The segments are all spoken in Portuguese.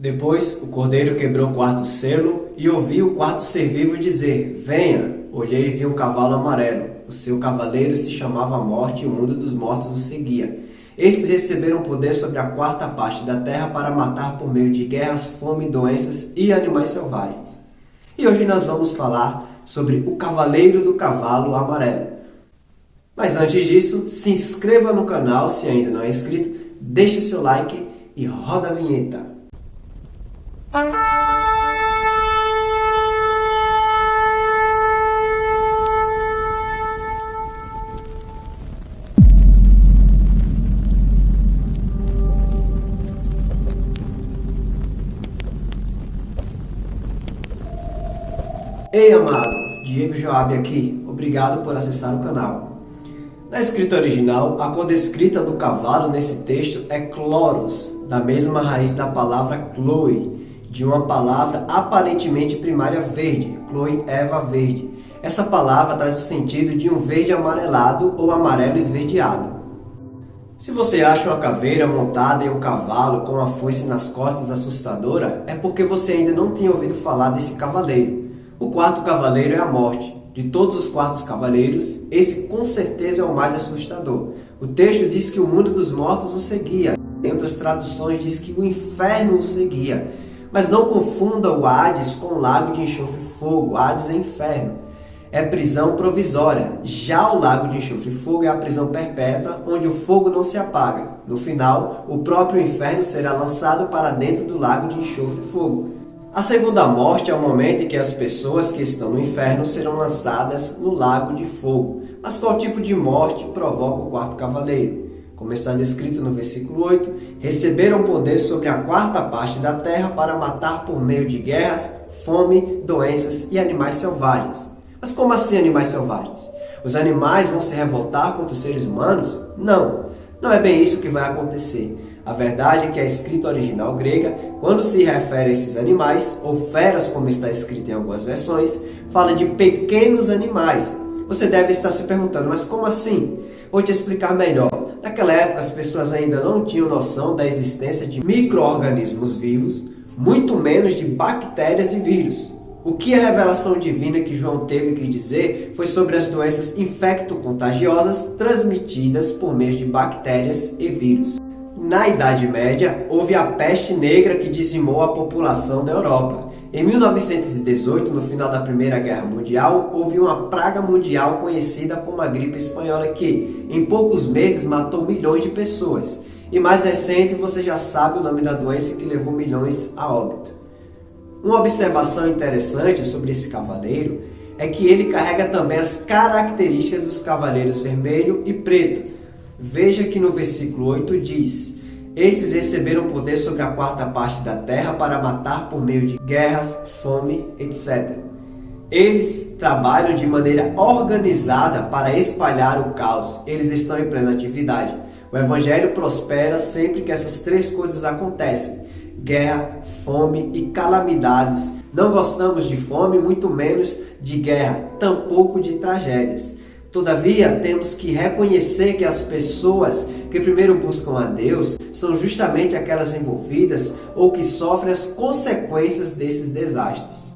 Depois o cordeiro quebrou o quarto selo e ouvi o quarto ser vivo dizer: Venha! Olhei e vi um cavalo amarelo. O seu cavaleiro se chamava Morte e o mundo dos mortos o seguia. Estes receberam poder sobre a quarta parte da terra para matar por meio de guerras, fome, doenças e animais selvagens. E hoje nós vamos falar sobre o cavaleiro do cavalo amarelo. Mas antes disso, se inscreva no canal se ainda não é inscrito, deixe seu like e roda a vinheta. Ei amado, Diego Joab aqui, obrigado por acessar o canal. Na escrita original, a cor descrita do cavalo nesse texto é chloros, da mesma raiz da palavra chloe, de uma palavra aparentemente primária verde, chloe eva verde. Essa palavra traz o sentido de um verde amarelado ou amarelo esverdeado. Se você acha uma caveira montada em um cavalo com uma foice nas costas assustadora, é porque você ainda não tinha ouvido falar desse cavaleiro. O quarto cavaleiro é a morte. De todos os quartos cavaleiros, esse com certeza é o mais assustador. O texto diz que o mundo dos mortos o seguia. Em outras traduções diz que o inferno o seguia. Mas não confunda o Hades com o lago de enxofre e fogo. Hades é inferno. É prisão provisória. Já o lago de enxofre e fogo é a prisão perpétua, onde o fogo não se apaga. No final, o próprio inferno será lançado para dentro do lago de enxofre e fogo. A segunda morte é o momento em que as pessoas que estão no inferno serão lançadas no lago de fogo. Mas qual tipo de morte provoca o quarto cavaleiro? Como está descrito no versículo 8, receberam poder sobre a quarta parte da terra para matar por meio de guerras, fome, doenças e animais selvagens. Mas como assim animais selvagens? Os animais vão se revoltar contra os seres humanos? Não, não é bem isso que vai acontecer. A verdade é que a escrita original grega, quando se refere a esses animais, ou feras como está escrito em algumas versões, fala de pequenos animais. Você deve estar se perguntando, mas como assim? Vou te explicar melhor. Naquela época as pessoas ainda não tinham noção da existência de micro-organismos vivos, muito menos de bactérias e vírus. O que a revelação divina que João teve que dizer foi sobre as doenças infecto-contagiosas transmitidas por meio de bactérias e vírus. Na Idade Média, houve a peste negra que dizimou a população da Europa. Em 1918, no final da Primeira Guerra Mundial, houve uma praga mundial conhecida como a gripe espanhola que, em poucos meses, matou milhões de pessoas. E mais recente, você já sabe o nome da doença que levou milhões a óbito. Uma observação interessante sobre esse cavaleiro é que ele carrega também as características dos cavaleiros vermelho e preto. Veja que no versículo 8 diz: Esses receberam poder sobre a quarta parte da terra para matar por meio de guerras, fome, etc. Eles trabalham de maneira organizada para espalhar o caos. Eles estão em plena atividade. O evangelho prospera sempre que essas três coisas acontecem: guerra, fome e calamidades. Não gostamos de fome, muito menos de guerra, tampouco de tragédias. Todavia, temos que reconhecer que as pessoas que primeiro buscam a Deus são justamente aquelas envolvidas ou que sofrem as consequências desses desastres.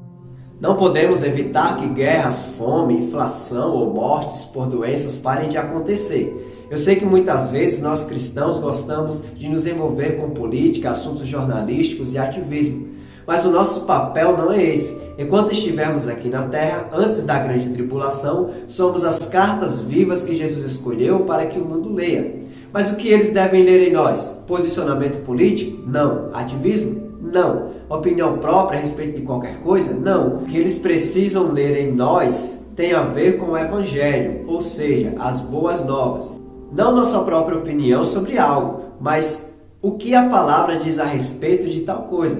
Não podemos evitar que guerras, fome, inflação ou mortes por doenças parem de acontecer. Eu sei que muitas vezes nós cristãos gostamos de nos envolver com política, assuntos jornalísticos e ativismo. Mas o nosso papel não é esse. Enquanto estivermos aqui na Terra, antes da grande tribulação, somos as cartas vivas que Jesus escolheu para que o mundo leia. Mas o que eles devem ler em nós? Posicionamento político? Não. Ativismo? Não. Opinião própria a respeito de qualquer coisa? Não. O que eles precisam ler em nós tem a ver com o Evangelho, ou seja, as boas novas. Não nossa própria opinião sobre algo, mas o que a palavra diz a respeito de tal coisa.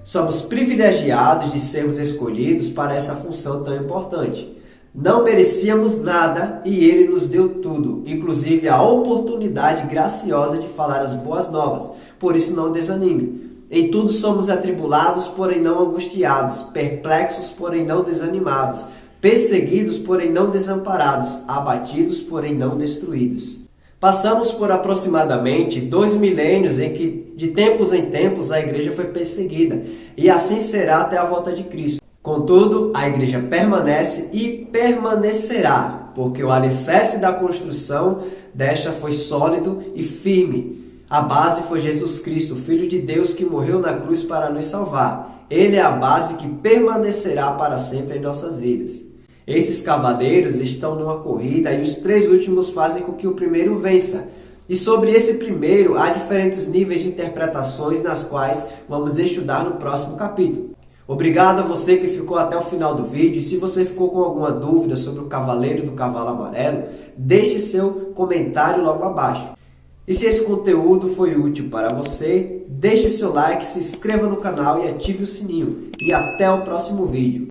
Somos privilegiados de sermos escolhidos para essa função tão importante. Não merecíamos nada e Ele nos deu tudo, inclusive a oportunidade graciosa de falar as boas novas. Por isso não desanime. Em tudo somos atribulados, porém não angustiados, perplexos, porém não desanimados, perseguidos, porém não desamparados, abatidos, porém não destruídos. Passamos por aproximadamente 2 milênios em que, de tempos em tempos, a igreja foi perseguida, e assim será até a volta de Cristo. Contudo, a igreja permanece e permanecerá, porque o alicerce da construção desta foi sólido e firme. A base foi Jesus Cristo, Filho de Deus, que morreu na cruz para nos salvar. Ele é a base que permanecerá para sempre em nossas vidas. Esses cavaleiros estão numa corrida e os 3 últimos fazem com que o primeiro vença. E sobre esse primeiro, há diferentes níveis de interpretações nas quais vamos estudar no próximo capítulo. Obrigado a você que ficou até o final do vídeo. E se você ficou com alguma dúvida sobre o Cavaleiro do Cavalo Amarelo, deixe seu comentário logo abaixo. E se esse conteúdo foi útil para você, deixe seu like, se inscreva no canal e ative o sininho. E até o próximo vídeo.